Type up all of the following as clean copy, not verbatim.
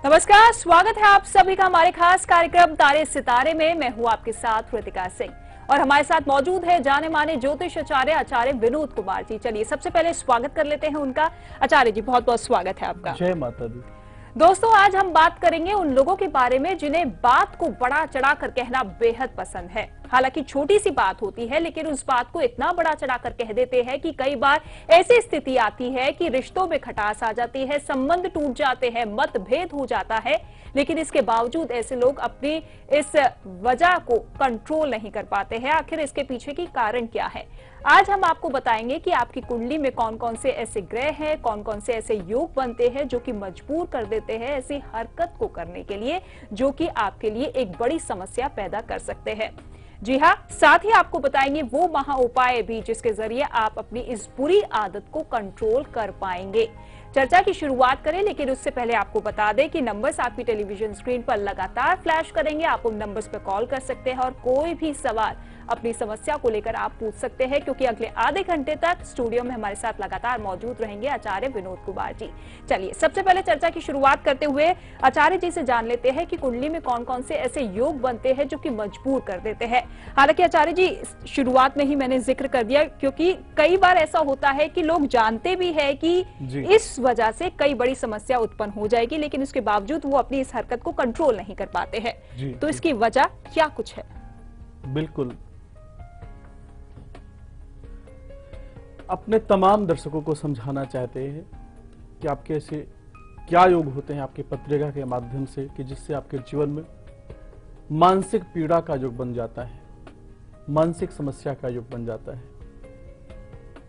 नमस्कार, स्वागत है आप सभी का हमारे खास कार्यक्रम तारे सितारे में। मैं हूं आपके साथ ऋतिका सिंह और हमारे साथ मौजूद है जाने माने ज्योतिष आचार्य विनोद कुमार जी। चलिए सबसे पहले स्वागत कर लेते हैं उनका। आचार्य जी, बहुत बहुत स्वागत है आपका। जय माता दी। दोस्तों, आज हम बात करेंगे उन लोगों के बारे में जिन्हें बात को बड़ा चढ़ाकर कहना बेहद पसंद है। हालांकि छोटी सी बात होती है, लेकिन उस बात को इतना बड़ा चढ़ाकर कह देते हैं कि कई बार ऐसी स्थिति आती है कि रिश्तों में खटास आ जाती है, संबंध टूट जाते हैं, मतभेद हो जाता है। लेकिन इसके बावजूद ऐसे लोग अपनी इस वजह को कंट्रोल नहीं कर पाते हैं। आखिर इसके पीछे की कारण क्या है? आज हम आपको बताएंगे कि आपकी कुंडली में कौन कौन से ऐसे ग्रह हैं, कौन कौन से ऐसे योग बनते हैं जो कि मजबूर कर देते हैं ऐसी हरकत को करने के लिए, जो कि आपके लिए एक बड़ी समस्या पैदा कर सकते हैं। जी हाँ, साथ ही आपको बताएंगे वो महा उपाय भी जिसके जरिए आप अपनी इस बुरी आदत को कंट्रोल कर पाएंगे। चर्चा की शुरुआत करें, लेकिन उससे पहले आपको बता दें कि नंबर्स आपकी टेलीविजन स्क्रीन पर लगातार फ्लैश करेंगे। आप उन नंबर्स पर कॉल कर सकते हैं और कोई भी सवाल अपनी समस्या को लेकर आप पूछ सकते हैं, क्योंकि अगले आधे घंटे तक स्टूडियो में हमारे साथ लगातार मौजूद रहेंगे आचार्य विनोद कुमार जी। चलिए सबसे पहले चर्चा की शुरुआत करते हुए आचार्य जी से जान लेते हैं कि कुंडली में कौन कौन से ऐसे योग बनते हैं जो कि मजबूर कर देते हैं। हालांकि आचार्य जी, शुरुआत में ही मैंने जिक्र कर दिया, क्योंकि कई बार ऐसा होता है कि लोग जानते भी है कि इस वजह से कई बड़ी समस्या उत्पन्न हो जाएगी, लेकिन उसके बावजूद वो अपनी इस हरकत को कंट्रोल नहीं कर पाते हैं। तो इसकी वजह क्या कुछ है? बिल्कुल, अपने तमाम दर्शकों को समझाना चाहते हैं कि आपके ऐसे क्या योग होते हैं आपकी पत्रिका के माध्यम से कि जिससे आपके जीवन में मानसिक पीड़ा का योग बन जाता है, मानसिक समस्या का योग बन जाता है।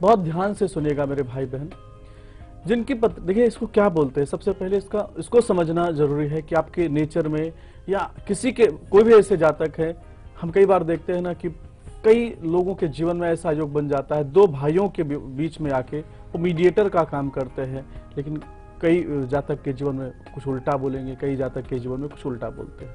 बहुत ध्यान से सुनिएगा मेरे भाई बहन। जिनकी देखिए, इसको क्या बोलते हैं, सबसे पहले इसको समझना जरूरी है कि आपके नेचर में या किसी के कोई भी ऐसे जातक है, हम कई बार देखते हैं ना कि कई लोगों के जीवन में ऐसा योग बन जाता है, दो भाइयों के बीच में आके वो मीडिएटर का काम करते हैं। लेकिन कई जातक के जीवन में कुछ उल्टा बोलेंगे, कई जातक के जीवन में कुछ उल्टा बोलते हैं।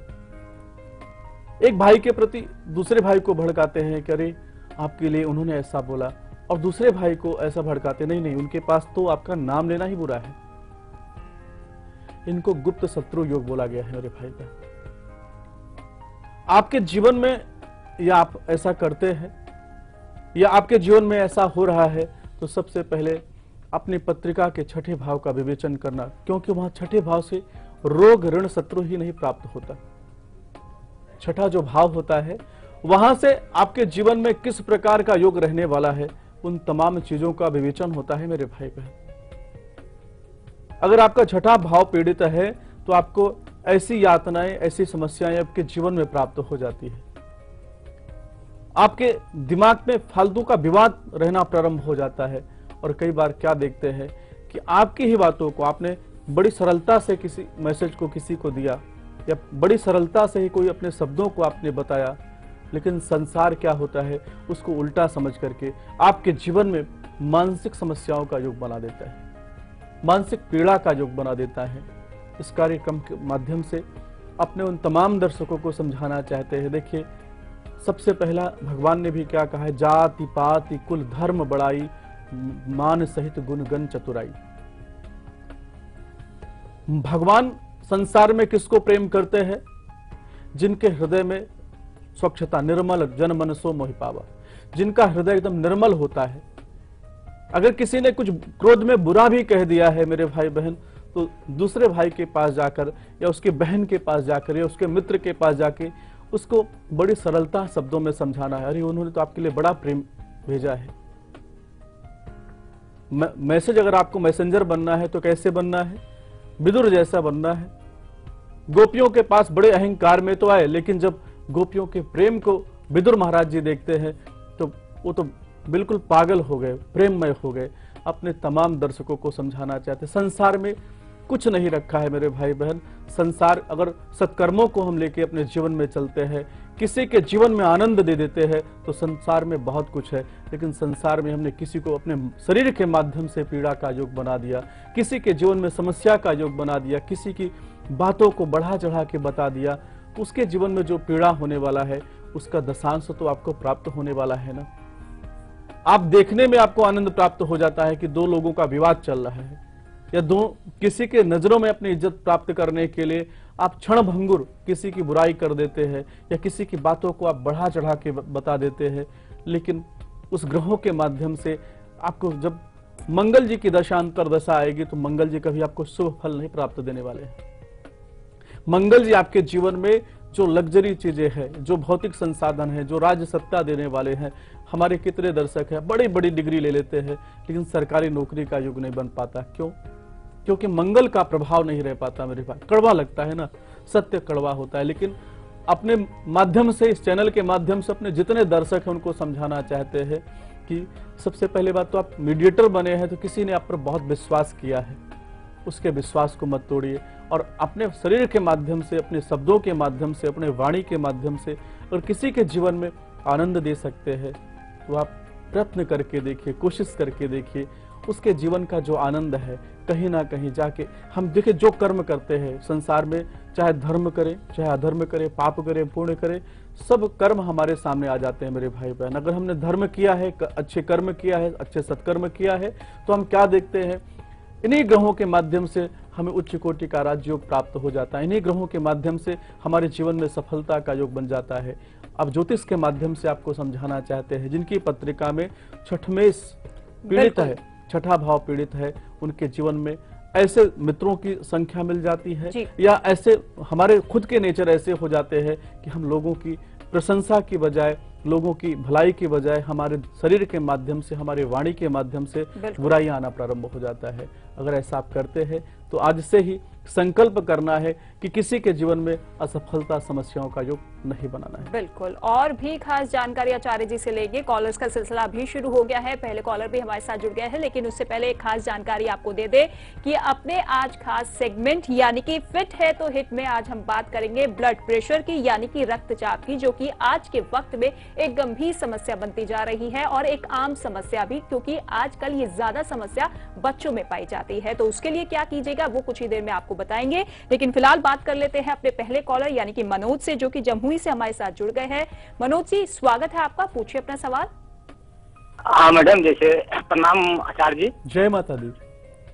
एक भाई के प्रति दूसरे भाई को भड़काते हैं कि अरे आपके लिए उन्होंने ऐसा बोला, और दूसरे भाई को ऐसा भड़काते नहीं, उनके पास तो आपका नाम लेना ही बुरा है। इनको गुप्त शत्रु योग बोला गया है मेरे भाई का। आपके जीवन में या आप ऐसा करते हैं या आपके जीवन में ऐसा हो रहा है, तो सबसे पहले अपनी पत्रिका के छठे भाव का विवेचन करना, क्योंकि वहां छठे भाव से रोग ऋण शत्रु ही नहीं प्राप्त होता। छठा जो भाव होता है वहां से आपके जीवन में किस प्रकार का योग रहने वाला है, उन तमाम चीजों का विवेचन होता है मेरे भाई बहन। अगर आपका छठा भाव पीड़ित है तो आपको ऐसी यातनाएं, ऐसी समस्याएं आपके जीवन में प्राप्त हो जाती है। आपके दिमाग में फालतू का विवाद रहना प्रारंभ हो जाता है, और कई बार क्या देखते हैं कि आपकी ही बातों को आपने बड़ी सरलता से किसी मैसेज को किसी को दिया, या बड़ी सरलता से ही कोई अपने शब्दों को आपने बताया, लेकिन संसार क्या होता है उसको उल्टा समझ करके आपके जीवन में मानसिक समस्याओं का योग बना देता है, मानसिक पीड़ा का योग बना देता है। इस कार्यक्रम के माध्यम से अपने उन तमाम दर्शकों को समझाना चाहते हैं। देखिए, सबसे पहला भगवान ने भी क्या कहा है, जाति पाति कुल धर्म बड़ाई, मान सहित गुण गण चतुराई। भगवान संसार में किसको प्रेम करते हैं? जिनके हृदय में स्वच्छता, निर्मल जन मनसो मोहि पावा, जिनका हृदय एकदम निर्मल होता है। अगर किसी ने कुछ क्रोध में बुरा भी कह दिया है मेरे भाई बहन, तो दूसरे भाई के पास जाकर या उसके बहन के पास जाकर या उसके मित्र के पास जाके उसको बड़ी सरलता शब्दों में समझाना है। अरे उन्होंने तो आपके लिए बड़ा प्रेम भेजा है। मैसेज अगर आपको मैसेंजर बनना है तो कैसे बनना है? विदुर जैसा बनना है। गोपियों के पास बड़े अहंकार में तो आए, लेकिन जब गोपियों के प्रेम को विदुर महाराज जी देखते हैं तो वो तो बिल्कुल पागल हो गए, प्रेममय हो गए। अपने तमाम दर्शकों को समझाना चाहते, संसार में कुछ नहीं रखा है मेरे भाई बहन। संसार, अगर सत्कर्मों को हम लेके अपने जीवन में चलते हैं, किसी के जीवन में आनंद दे देते हैं, तो संसार में बहुत कुछ है। लेकिन संसार में हमने किसी को अपने शरीर के माध्यम से पीड़ा का योग बना दिया, किसी के जीवन में समस्या का योग बना दिया, किसी की बातों को बढ़ा चढ़ा के बता दिया, उसके जीवन में जो पीड़ा होने वाला है उसका दशांश तो आपको प्राप्त होने वाला है ना। आप देखने में आपको आनंद प्राप्त हो जाता है कि दो लोगों का विवाद चल रहा है, या दो किसी के नजरों में अपनी इज्जत प्राप्त करने के लिए आप क्षण भंगुर किसी की बुराई कर देते हैं या किसी की बातों को आप बढ़ा चढ़ा के बता देते हैं, लेकिन उस ग्रहों के माध्यम से आपको जब मंगल जी की दशा अंतर दशा आएगी तो मंगल जी कभी आपको शुभ फल नहीं प्राप्त देने वाले हैं। मंगल जी आपके जीवन में जो लग्जरी चीजें हैं, जो भौतिक संसाधन है, जो राज सत्ता देने वाले हैं, हमारे कितने दर्शक हैं बड़ी बड़ी डिग्री ले लेते हैं लेकिन सरकारी नौकरी का युग नहीं बन पाता। क्यों? क्योंकि मंगल का प्रभाव नहीं रह पाता मेरे भाई। कड़वा लगता है ना, सत्य कड़वा होता है, लेकिन अपने माध्यम से, इस चैनल के माध्यम से अपने जितने दर्शक हैं उनको समझाना चाहते हैं कि सबसे पहले बात तो आप मीडिएटर बने हैं तो किसी ने आप पर बहुत विश्वास किया है, उसके विश्वास को मत तोड़िए और अपने शरीर के माध्यम से, अपने शब्दों के माध्यम से, अपने वाणी के माध्यम से और किसी के जीवन में आनंद दे सकते हैं तो आप प्रयत्न करके देखिए, कोशिश करके देखिए। उसके जीवन का जो आनंद है कहीं ना कहीं जाके हम देखिए, जो कर्म करते हैं संसार में, चाहे धर्म करें चाहे अधर्म करें, पाप करें पुण्य करें, सब कर्म हमारे सामने आ जाते हैं मेरे भाई बहन। अगर हमने धर्म किया है, अच्छे कर्म किया है, अच्छे सत्कर्म किया है तो हम क्या देखते हैं, इन्हीं ग्रहों के माध्यम से हमें उच्च कोटि का राजयोग प्राप्त हो जाता है, इन्हीं ग्रहों के माध्यम से हमारे जीवन में सफलता का योग बन जाता है। अब ज्योतिष के माध्यम से आपको समझाना चाहते हैं जिनकी पत्रिका में छठमेश पीड़ित है, छठा भाव पीड़ित है, उनके जीवन में ऐसे मित्रों की संख्या मिल जाती है या ऐसे हमारे खुद के नेचर ऐसे हो जाते हैं कि हम लोगों की प्रशंसा की बजाय, लोगों की भलाई की बजाय हमारे शरीर के माध्यम से, हमारे वाणी के माध्यम से बुराइयां आना प्रारंभ हो जाता है। अगर ऐसा आप करते हैं तो आज से ही संकल्प करना है कि किसी के जीवन में असफलता, समस्याओं का योग नहीं बनाना है। बिल्कुल, और भी खास जानकारी आचार्य जी से लेंगे। कॉलर्स का सिलसिला भी शुरू हो गया है, पहले कॉलर भी हमारे साथ जुड़ गया है, लेकिन उससे पहले एक खास जानकारी आपको दे दे कि अपने आज खास सेगमेंट यानी कि फिट है तो हिट में आज हम बात करेंगे ब्लड प्रेशर की यानी कि रक्तचाप की, जो कि आज के वक्त में एक गंभीर समस्या बनती जा रही है और एक आम समस्या भी, क्योंकि आजकल ये ज्यादा समस्या बच्चों में पाई जाती है। तो उसके लिए क्या कीजिएगा वो कुछ ही देर में आपको बताएंगे, लेकिन फिलहाल बात कर लेते हैं अपने पहले कॉलर यानी कि मनोज से, जो कि जमुई से हमारे साथ जुड़ गए हैं। मनोज जी, स्वागत है आपका, पूछिए अपना सवाल। हाँ मैडम, जैसे प्रणाम आचार्य जी। जय माता दी।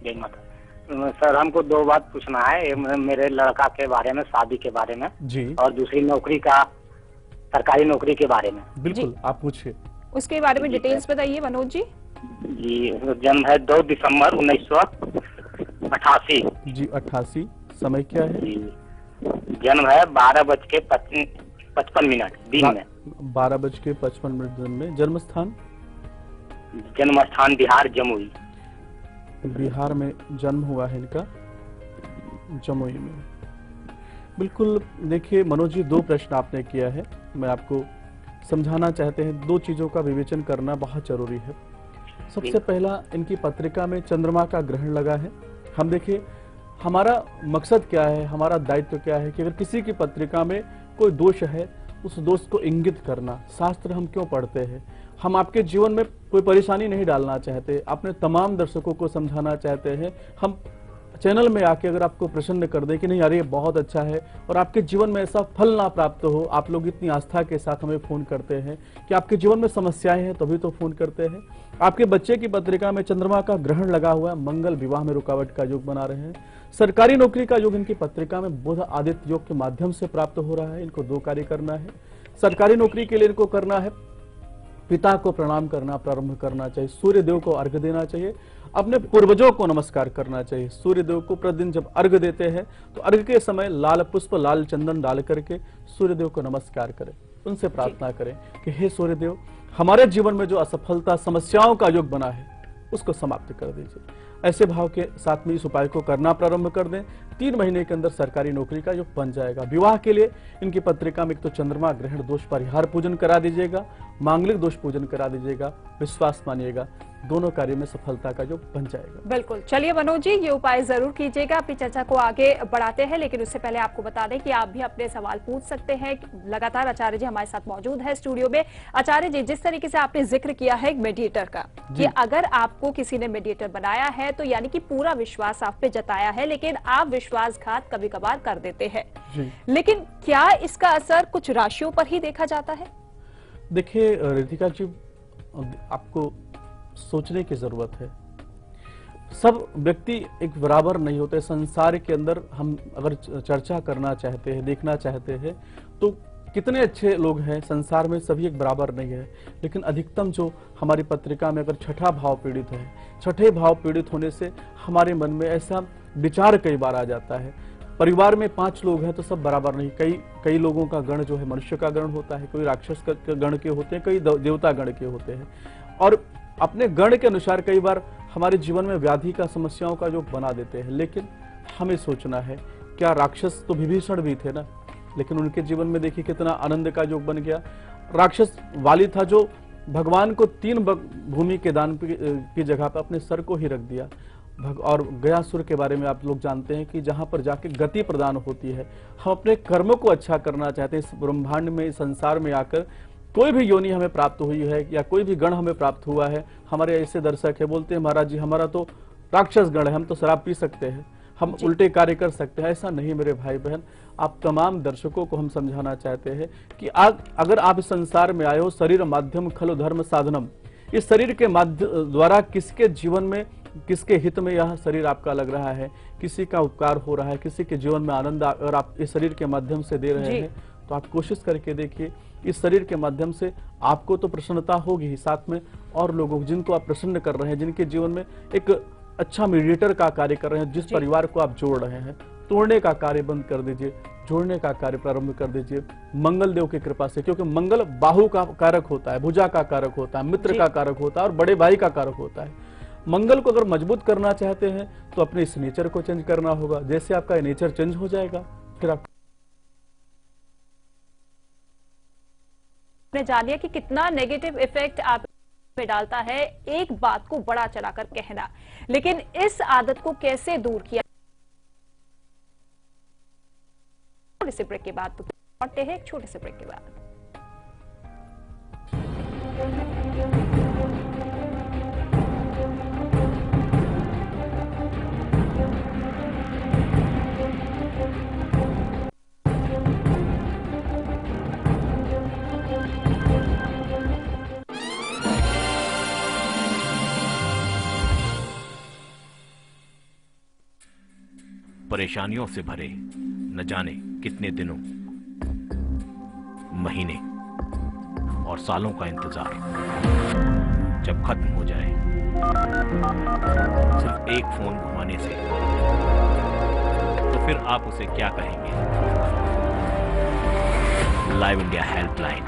जय माता। सर हमको दो बात पूछना है, मेरे लड़का के बारे में, शादी के बारे में जी, और दूसरी नौकरी का, सरकारी नौकरी के बारे में। बिल्कुल, आप पूछिए। उसके बारे में डिटेल्स बताइए मनोज जी। जी, जन्म है 2 दिसंबर 1988। जी 88। समय क्या है? जन्म है 12:55 दिन में। 12:55 दिन में। जन्म स्थान? जन्म स्थान बिहार, जमुई। बिहार में जन्म हुआ है इनका, जमुई में। बिल्कुल, देखिए मनोज जी, दो प्रश्न आपने किया है, मैं आपको समझाना चाहते हैं। दो चीजों का विवेचन करना बहुत जरूरी है। सबसे पहला, इनकी पत्रिका में चंद्रमा का ग्रहण लगा है। हम देखिए हमारा मकसद क्या है, हमारा दायित्व क्या है कि अगर किसी की पत्रिका में कोई दोष है उस दोष को इंगित करना। शास्त्र हम क्यों पढ़ते हैं? हम आपके जीवन में कोई परेशानी नहीं डालना चाहते, अपने तमाम दर्शकों को समझाना चाहते हैं। हम चैनल में आके अगर आपको प्रसन्न कर दे कि नहीं अरे ये बहुत अच्छा है और आपके जीवन में ऐसा फल ना प्राप्त हो, आप लोग इतनी आस्था के साथ हमें फोन करते हैं कि आपके जीवन में समस्याएं हैं तभी तो फोन करते हैं। आपके बच्चे की पत्रिका में चंद्रमा का ग्रहण लगा हुआ है, मंगल विवाह में रुकावट का योग बना रहे हैं। सरकारी नौकरी का योग इनकी पत्रिका में बुध आदित्य योग के माध्यम से प्राप्त हो रहा है। इनको दो कार्य करना है। सरकारी नौकरी के लिए इनको करना है, पिता को प्रणाम करना प्रारंभ करना चाहिए, सूर्य देव को अर्घ्य देना चाहिए, अपने पूर्वजों को नमस्कार करना चाहिए। सूर्य देव को प्रतिदिन जब अर्घ्य देते हैं तो अर्घ्य के समय लाल पुष्प, लाल चंदन डाल करके सूर्य देव को नमस्कार करें, उनसे प्रार्थना करें कि हे सूर्य देव, हमारे जीवन में जो असफलता, समस्याओं का योग बना है उसको समाप्त कर दीजिए। ऐसे भाव के साथ में इस उपाय को करना प्रारंभ कर दें। 3 महीने के अंदर सरकारी नौकरी का योग बन जाएगा। विवाह के लिए इनकी पत्रिका में एक तो चंद्रमा ग्रहण दोष परिहार पूजन करा दीजिएगा, मांगलिक दोष पूजन करा दीजिएगा। विश्वास मानिएगा, दोनों कार्य में सफलता का योग बन जाएगा। बिल्कुल, चलिए मनोज जी, ये उपाय जरूर कीजिएगा। अपनी चर्चा को आगे बढ़ाते हैं, लेकिन उससे पहले आपको बता दें कि आप भी अपने सवाल पूछ सकते हैं। लगातार आचार्य जी हमारे साथ मौजूद है स्टूडियो में। आचार्य जी, जिस तरीके से आपने जिक्र किया है मेडिएटर का, कि अगर आपको किसी ने मेडिएटर बनाया है तो यानी कि पूरा विश्वास आप पे जताया है, लेकिन आप विश्वासघात कभी कभार कर देते हैं, लेकिन क्या इसका असर कुछ राशियों पर ही देखा जाता है? देखिए रितिका जी, आपको सोचने की जरूरत है। सब व्यक्ति एक बराबर नहीं होते। संसार के अंदर हम अगर चर्चा करना चाहते हैं, देखना चाहते हैं, तो कितने अच्छे लोग हैं संसार में, सभी एक बराबर नहीं है। लेकिन अधिकतम जो हमारी पत्रिका में अगर छठा भाव पीड़ित है, छठे भाव पीड़ित होने से हमारे मन में ऐसा विचार कई बार आ जाता है, परिवार में 5 लोग हैं तो सब बराबर नहीं। कई लोगों का गण जो है मनुष्य का गण होता है, कोई राक्षस का गण के होते हैं, कई देवता गण के होते हैं, और अपने गण के अनुसार कई बार हमारे जीवन में व्याधि का, समस्याओं का योग बना देते हैं। लेकिन हमें सोचना है, क्या राक्षस तो विभीषण भी थे ना, लेकिन उनके जीवन में देखिए कितना आनंद का योग बन गया। राक्षस वाली था जो भगवान को 3 भूमि के दान की जगह पर अपने सर को ही रख दिया। और गयासुर के बारे में आप लोग जानते हैं कि जहां पर जाके गति प्रदान होती है। हम अपने कर्मों को अच्छा करना चाहते हैं, इस ब्रह्मांड में, इस संसार में आकर कोई भी योनि हमें प्राप्त हुई है या कोई भी गण हमें प्राप्त हुआ है। हमारे ऐसे दर्शक है, बोलते हैं महाराज जी हमारा तो राक्षस गण है, हम तो शराब पी सकते हैं, हम उल्टे कार्य कर सकते हैं। ऐसा नहीं मेरे भाई बहन, आप तमाम दर्शकों को हम समझाना चाहते हैं कि अगर आप इस संसार में आए हो, शरीर माध्यम खलु धर्म साधनम, इस शरीर के द्वारा किसके जीवन में, किसके हित में यह शरीर आपका लग रहा है, किसी का उपकार हो रहा है, किसी के जीवन में आनंद अगर आप इस शरीर के माध्यम से दे रहे हैं, तो आप कोशिश करके देखिए, इस शरीर के माध्यम से आपको तो प्रसन्नता होगी ही, साथ में और लोगों जिनको आप प्रसन्न कर रहे हैं, जिनके जीवन में एक अच्छा मीडिएटर का कार्य कर रहे हैं, जिस परिवार को आप जोड़ रहे हैं, तोड़ने का कार्य बंद कर दीजिए, जोड़ने का कार्य प्रारंभ कर दीजिए मंगल देव की कृपा से। क्योंकि मंगल बाहु का कारक होता है, भुजा का कारक होता है, मित्र का कारक होता है और बड़े भाई का कारक होता है। मंगल को अगर मजबूत करना चाहते हैं तो अपने इस नेचर को चेंज करना होगा। जैसे आपका नेचर चेंज हो जाएगा, फिर आप जानिए कि कितना नेगेटिव इफेक्ट आप में डालता है एक बात को बड़ा चढ़ाकर कहना। लेकिन इस आदत को कैसे दूर किया, छोटे से ब्रेक के बाद तो लौटते हैं एक छोटे से ब्रेक के बाद। परेशानियों से भरे न जाने कितने दिनों, महीने और सालों का इंतजार जब खत्म हो जाए सिर्फ एक फोन घुमाने से, तो फिर आप उसे क्या कहेंगे? लाइव इंडिया हेल्पलाइन,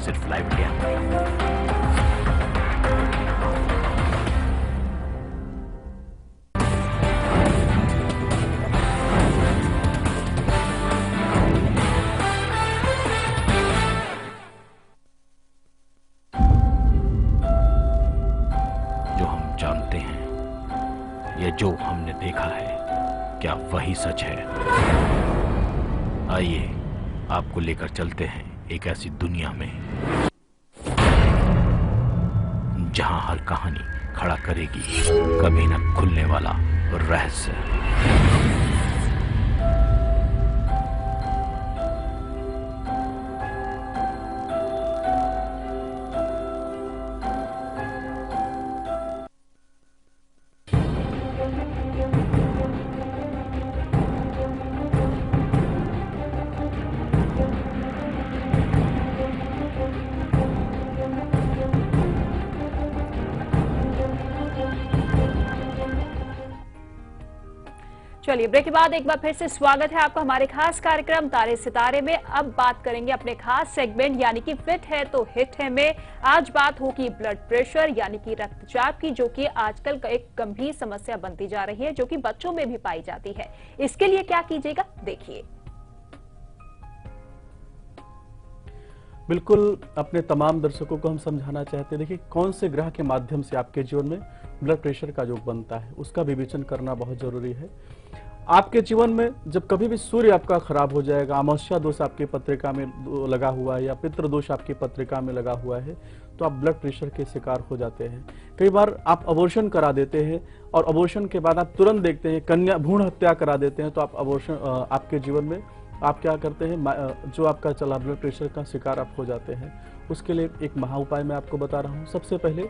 सिर्फ लाइव इंडिया। जो हमने देखा है, क्या वही सच है? आइए आपको लेकर चलते हैं एक ऐसी दुनिया में जहां हर कहानी खड़ा करेगी कभी न खुलने वाला रहस्य। चलिए ब्रेक के बाद एक बार फिर से स्वागत है आपका हमारे खास कार्यक्रम तारे सितारे में। अब बात करेंगे अपने खास सेगमेंट यानी कि फिट है तो हिट है में। आज बात होगी ब्लड प्रेशर यानी कि रक्तचाप की, जो कि आजकल का एक गंभीर समस्या बनती जा रही है, जो कि बच्चों में भी पाई जाती है। इसके लिए क्या कीजिएगा, देखिए। बिल्कुल अपने तमाम दर्शकों को हम समझाना चाहते हैं, देखिए कौन से ग्रह के माध्यम से आपके जीवन में ब्लड प्रेशर का योग बनता है, उसका विवेचन करना बहुत जरूरी है। आपके जीवन में जब कभी भी सूर्य आपका खराब हो जाएगा, अमावस्या दोष आपकी पत्रिका में लगा हुआ है या पितृ दोष आपकी पत्रिका में लगा हुआ है, तो आप ब्लड प्रेशर के शिकार हो जाते हैं। कई बार आप अबॉर्शन करा देते हैं और अबॉर्शन के बाद आप तुरंत देखते हैं कन्या भ्रूण हत्या करा देते हैं, तो आप अबॉर्शन आपके जीवन में आप क्या करते हैं, जो आपका चला ब्लड प्रेशर का शिकार आप हो जाते हैं। उसके लिए एक महा उपाय मैं आपको बता रहा हूँ। सबसे पहले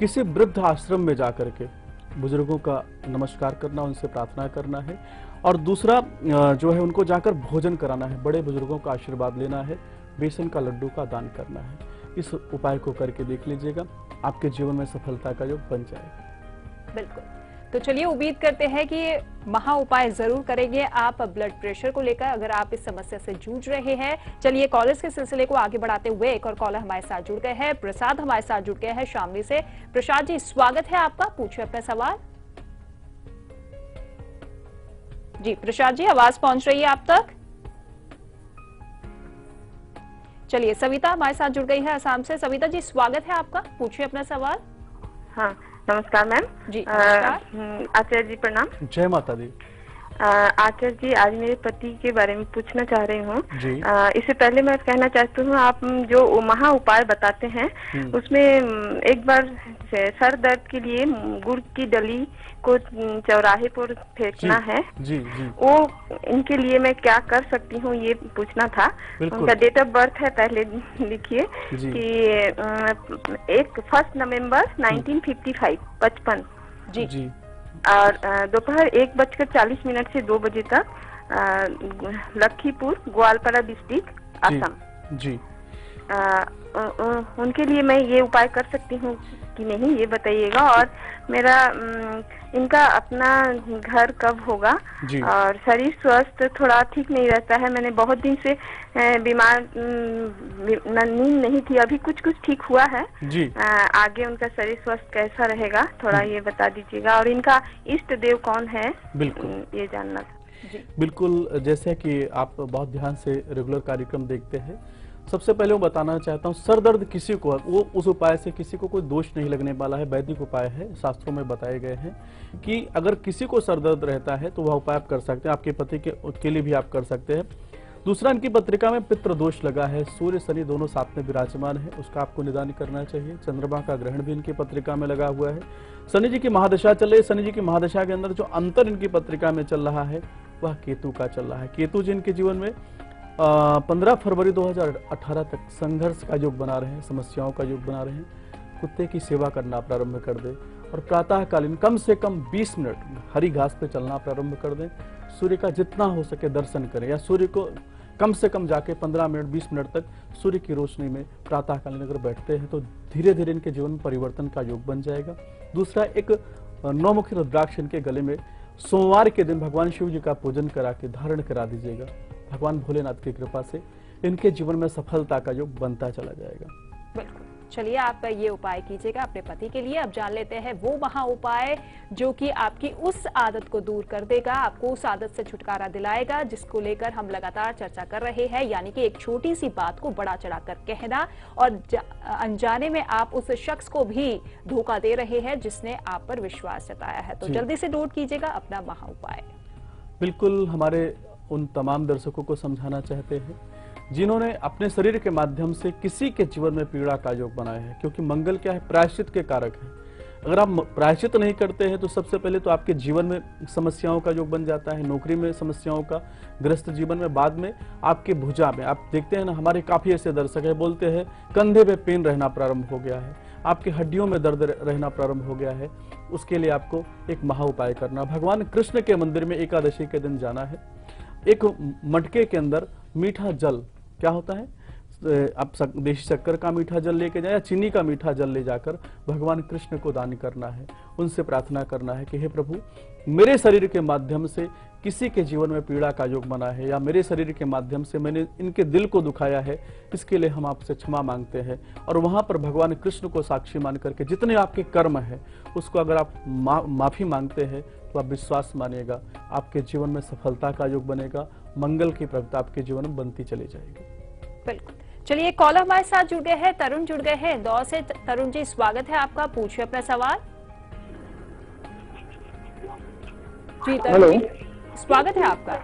किसी वृद्ध आश्रम में जाकर के बुजुर्गों का नमस्कार करना, उनसे प्रार्थना करना है। और दूसरा जो है उनको जाकर भोजन कराना है, बड़े बुजुर्गों का आशीर्वाद लेना है, बेसन का लड्डू का दान करना है। इस उपाय को करके देख लीजिएगा, आपके जीवन में सफलता का योग बन जाएगा। बिल्कुल। तो चलिए उम्मीद करते हैं कि महा उपाय जरूर करेंगे आप ब्लड प्रेशर को लेकर, अगर आप इस समस्या से जूझ रहे हैं। चलिए कॉलर्स के सिलसिले को आगे बढ़ाते हुए एक और कॉलर हमारे साथ जुड़ गए हैं। प्रसाद हमारे साथ जुड़ गए हैं शामली से। प्रसाद जी, स्वागत है आपका, पूछिए अपना सवाल। जी प्रसाद जी, आवाज पहुंच रही है आप तक? चलिए सविता हमारे साथ जुड़ गई है असम से। सविता जी, स्वागत है आपका, पूछिए अपना सवाल। हाँ, नमस्कार मैम। जी नमस्कार। आचार्य जी प्रणाम। जय माता दी। आचार्य जी, आज मेरे पति के बारे में पूछना चाह रही हूँ। जी। इससे पहले मैं कहना चाहती हूँ, आप जो महा उपाय बताते हैं उसमें एक बार सर दर्द के लिए गुड़ की डली को चौराहे पर फेंकना है। जी जी। वो इनके लिए मैं क्या कर सकती हूँ, ये पूछना था। उनका डेट ऑफ बर्थ है, पहले लिखिए कि 1 नवंबर 1955, 55। जी जी। और दोपहर 1:40 से 2 बजे तक, लखीपुर, ग्वालपारा डिस्ट्रिक्ट, असम। जी। उनके लिए मैं ये उपाय कर सकती हूँ कि नहीं, ये बताइएगा। और मेरा इनका अपना घर कब होगा? और शरीर स्वस्थ थोड़ा ठीक नहीं रहता है, मैंने बहुत दिन से बीमार, नींद नहीं थी, अभी कुछ कुछ ठीक हुआ है जी। आगे उनका शरीर स्वस्थ कैसा रहेगा, थोड़ा ये बता दीजिएगा। और इनका इष्ट देव कौन है, बिल्कुल ये जानना था। बिल्कुल। जैसे कि आप बहुत ध्यान से रेगुलर कार्यक्रम देखते हैं, सबसे पहले मैं बताना चाहता हूँ, सर दर्द किसी को, वो उस उपाय से किसी को कोई दोष नहीं लगने वाला है। वैदिक उपाय है, शास्त्रों में बताए गए हैं कि अगर किसी को सर दर्द रहता है तो वह उपाय आप कर सकते हैं, आपके पति के लिए भी आप कर सकते हैं। दूसरा, इनकी पत्रिका में पितृ दोष लगा है, सूर्य शनि दोनों साथ में विराजमान है, उसका आपको निदान करना चाहिए। चंद्रमा का ग्रहण भी इनकी पत्रिका में लगा हुआ है। शनि जी की महादशा चल रही है, शनि जी की महादशा के अंदर जो अंतर इनकी पत्रिका में चल रहा है वह केतु का चल रहा है। केतु जी इनके जीवन में 15 फरवरी 2018 तक संघर्ष का योग बना रहे हैं, समस्याओं का योग बना रहे हैं। कुत्ते की सेवा करना प्रारंभ कर दें और प्रातःकालीन कम से कम 20 मिनट हरी घास पे चलना प्रारंभ कर दें। सूर्य का जितना हो सके दर्शन करें, या सूर्य को कम से कम जाके 15 मिनट 20 मिनट तक सूर्य की रोशनी में प्रातःकालीन अगर बैठते हैं तो धीरे धीरे इनके जीवन में परिवर्तन का योग बन जाएगा। दूसरा, एक 9 मुखी रुद्राक्ष इनके गले में सोमवार के दिन भगवान शिव जी का पूजन करा के धारण करा दीजिएगा। भगवान भोलेनाथ की कृपा से इनके जीवन में सफलता का योग बनता चला जाएगा। बिल्कुल। चलिए आप ये उपाय कीजिएगा अपने पति के लिए। अब जान लेते हैं वो महा उपाय जो कि आपकी उस आदत को दूर कर देगा, आपको उस आदत से छुटकारा दिलाएगा, जिसको लेकर हम लगातार चर्चा कर रहे हैं, यानी कि एक छोटी सी बात को बड़ा चढ़ाकर कहना और अनजाने में आप उस शख्स को भी धोखा दे रहे हैं जिसने आप पर विश्वास जताया है। तो जल्दी से नोट कीजिएगा अपना महा उपाय। बिल्कुल, हमारे उन तमाम दर्शकों को समझाना चाहते हैं जिन्होंने अपने शरीर के माध्यम से किसी के जीवन में पीड़ा का योग बनाया है, क्योंकि मंगल क्या है, प्रायश्चित के कारक है। अगर आप प्रायश्चित नहीं करते हैं तो सबसे पहले तो आपके जीवन में समस्याओं का योग बन जाता है, नौकरी में समस्याओं का, ग्रस्त जीवन में, बाद में आपके भुजा में, आप देखते हैं ना, हमारे काफी ऐसे दर्शक है बोलते हैं कंधे पे पेन रहना प्रारंभ हो गया है, आपकी हड्डियों में दर्द रहना प्रारंभ हो गया है। उसके लिए आपको एक महा उपाय करना, भगवान कृष्ण के मंदिर में एकादशी के दिन जाना है। एक मटके के अंदर मीठा जल, क्या होता है, आप देशी शक्कर का मीठा जल लेके जाए या चीनी का मीठा जल ले जाकर भगवान कृष्ण को दान करना है। उनसे प्रार्थना करना है कि हे प्रभु, मेरे शरीर के माध्यम से किसी के जीवन में पीड़ा का योग बना है, या मेरे शरीर के माध्यम से मैंने इनके दिल को दुखाया है, इसके लिए हम आपसे क्षमा मांगते हैं। और वहां पर भगवान कृष्ण को साक्षी मान करके जितने आपके कर्म है उसको अगर आप माफी मांगते हैं तो आप विश्वास मानिएगा, आपके जीवन में सफलता का योग बनेगा, मंगल की प्रगति आपके जीवन में बनती चली जाएगी। बिल्कुल। चलिए कॉलर हमारे साथ जुड़ गए हैं, तरुण जुड़ गए हैं इंदौर से। तरुण जी, स्वागत है आपका, पूछिए अपना सवाल। जी तरुण जी, स्वागत है आपका।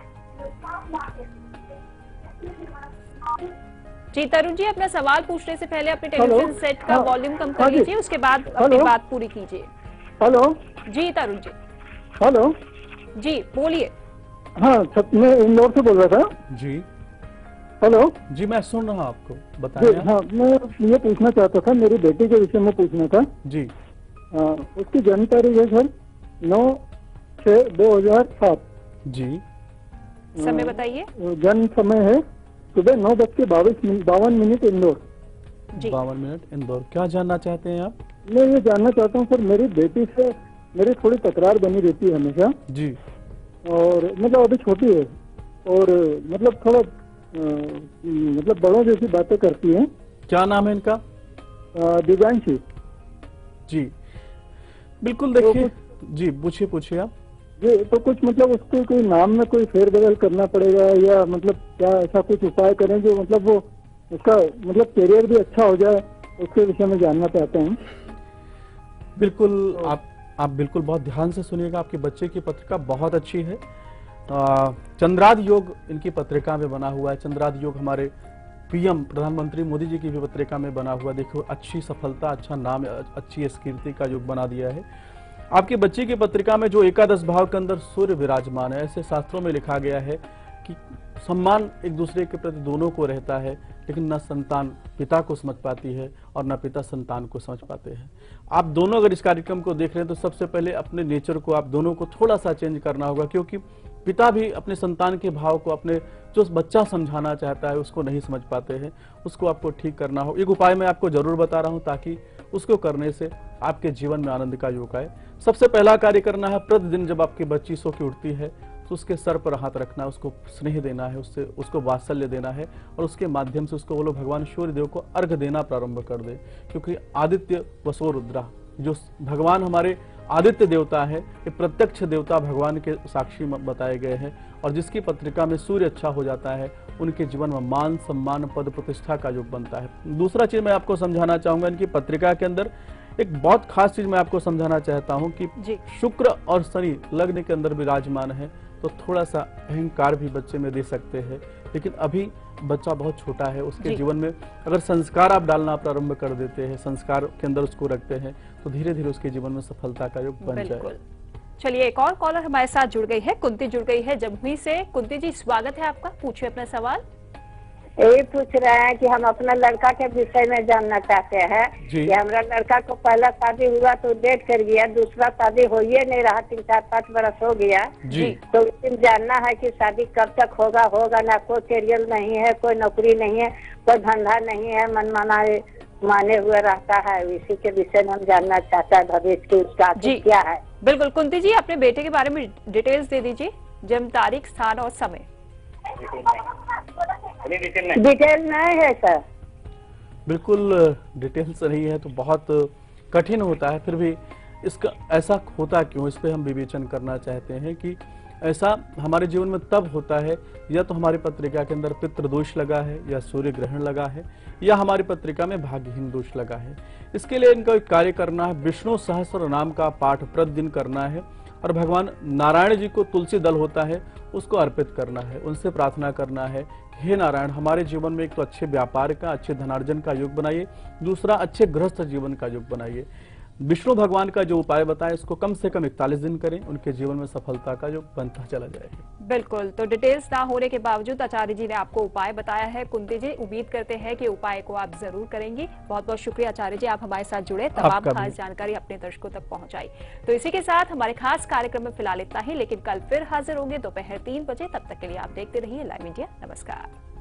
जी तरुण जी, अपना सवाल पूछने से पहले अपने टेलीविजन सेट का वॉल्यूम कम कर लीजिए, उसके बाद अपनी बात पूरी कीजिए। हेलो जी तरुण जी। हेलो जी बोलिए। हाँ, मैं इंदौर से बोल रहा था। जी हेलो जी, मैं सुन रहा हूँ, आपको जी। बताइए। हाँ, मैं ये पूछना चाहता था, मेरी बेटी के विषय में पूछना था जी। उसकी जन्म तारीख है सर 9/6/2007। जी। समय बताइए। जन्म समय है सुबह 9:22 इंदौर। जी। 52 मिनट इंदौर। क्या जानना चाहते हैं आप? मैं ये जानना चाहता हूँ सर, मेरी बेटी से मेरी थोड़ी तकरार बनी रहती है हमेशा, जी। और मतलब अभी छोटी है, और मतलब थोड़ा मतलब बड़ों जैसी बातें करती है। क्या नाम है इनका? दिव्यांशी। जी बिल्कुल, तो देखिए। जी पूछिए आप। जी, तो कुछ मतलब उसके कोई नाम में कोई फेरबदल करना पड़ेगा, या मतलब क्या ऐसा कुछ उपाय करें जो मतलब वो उसका मतलब करियर भी अच्छा हो जाए, उसके विषय में जानना चाहते हैं। बिल्कुल, आप बिल्कुल बहुत ध्यान से सुनिएगा। आपके बच्चे की पत्रिका बहुत अच्छी है। चंद्राद योग इनकी पत्रिका में बना हुआ है। चंद्राद योग हमारे पीएम प्रधानमंत्री मोदी जी की भी पत्रिका में बना हुआ। देखो, अच्छी सफलता, अच्छा नाम, अच्छी कीर्ति का योग बना दिया है। आपके बच्चे की पत्रिका में जो एकादश भाव के अंदर सूर्य विराजमान है, ऐसे शास्त्रों में लिखा गया है कि सम्मान एक दूसरे के प्रति दोनों को रहता है, लेकिन न संतान पिता को समझ पाती है और न पिता संतान को समझ पाते हैं। आप दोनों अगर इस कार्यक्रम को देख रहे हैं तो सबसे पहले अपने नेचर को आप दोनों को थोड़ा सा चेंज करना होगा, क्योंकि पिता भी अपने संतान के भाव को, अपने जो बच्चा समझाना चाहता है उसको नहीं समझ पाते हैं। उसको आपको ठीक करना हो। एक उपाय मैं आपको जरूर बता रहा हूं ताकि उसको करने से आपके जीवन में आनंद का योग आए। सबसे पहला कार्य करना है, प्रतिदिन जब आपकी बच्ची सो के उठती है तो उसके सर पर हाथ रखना, उसको स्नेह देना है, उसको वात्सल्य देना है, और उसके माध्यम से उसको बोलो भगवान सूर्य देव को अर्घ देना प्रारंभ कर दे। क्योंकि आदित्य वसो रुद्रा, जो भगवान हमारे आदित्य देवता है, ये प्रत्यक्ष देवता भगवान के साक्षी बताए गए हैं, और जिसकी पत्रिका में सूर्य अच्छा हो जाता है उनके जीवन में मान, सम्मान, पद, प्रतिष्ठा का योग बनता है। दूसरा चीज मैं आपको समझाना चाहूंगा, इनकी पत्रिका के अंदर एक बहुत खास चीज मैं आपको समझाना चाहता हूं कि शुक्र और शनि लग्न के अंदर विराजमान है, तो थोड़ा सा अहंकार भी बच्चे में दे सकते हैं। लेकिन अभी बच्चा बहुत छोटा है, उसके जीवन में अगर संस्कार आप डालना प्रारंभ कर देते हैं, संस्कार के अंदर उसको रखते हैं, तो धीरे धीरे उसके जीवन में सफलता का योग बन जाए। चलिए, एक और कॉलर हमारे साथ जुड़ गई है, कुंती जुड़ गई है जमुई से। कुंती जी, स्वागत है आपका, पूछिए अपना सवाल। ये पूछ रहे हैं कि हम अपना लड़का के विषय में जानना चाहते हैं कि हमारा लड़का को पहला शादी हुआ तो डेट कर गया, दूसरा शादी हो ही नहीं रहा, 3-4-5 बरस हो गया जी। तो जानना है कि शादी कब तक होगा ना, कोई करियर नहीं है, कोई नौकरी नहीं है, कोई धंधा नहीं है, मन माने हुए रहता है। इसी के विषय में हम जानना चाहता है भविष्य की उसका क्या है। बिल्कुल कुंती जी, अपने बेटे के बारे में डिटेल्स दे दीजिए, जन्म तारीख, स्थान और समय। डिटेल नहीं है सर। बिल्कुल डिटेल्स नहीं है तो बहुत कठिन होता है, फिर भी इसका ऐसा होता क्यों, इस पे हम विवेचन करना चाहते हैं कि ऐसा हमारे जीवन में तब होता है या तो हमारी पत्रिका के अंदर पितृदोष लगा है, या सूर्य ग्रहण लगा है, या हमारी पत्रिका में भाग्यहीन दोष लगा है। इसके लिए इनका एक कार्य करना है, विष्णु सहस्त्र नाम का पाठ प्रतिदिन करना है, और भगवान नारायण जी को तुलसी दल होता है उसको अर्पित करना है, उनसे प्रार्थना करना है, हे नारायण हमारे जीवन में एक तो अच्छे व्यापार का, अच्छे धनार्जन का योग बनाइए, दूसरा अच्छे गृहस्थ जीवन का योग बनाइए। विष्णु भगवान का जो उपाय बताएं इसको कम से कम 41 दिन करें, उनके जीवन में सफलता का योग बनता चला जाएगा। बिल्कुल, तो डिटेल्स ना होने के बावजूद आचार्य जी ने आपको उपाय बताया है। कुंती जी, उम्मीद करते हैं कि उपाय को आप जरूर करेंगी। बहुत बहुत शुक्रिया आचार्य जी, आप हमारे साथ जुड़े, तमाम खास जानकारी अपने दर्शकों तक पहुंचाई। तो इसी के साथ हमारे खास कार्यक्रम में फिलहाल इतना ही, लेकिन कल फिर हाजिर होंगे दोपहर 3 बजे। तब तक के लिए आप देखते रहिए लाइव इंडिया। नमस्कार।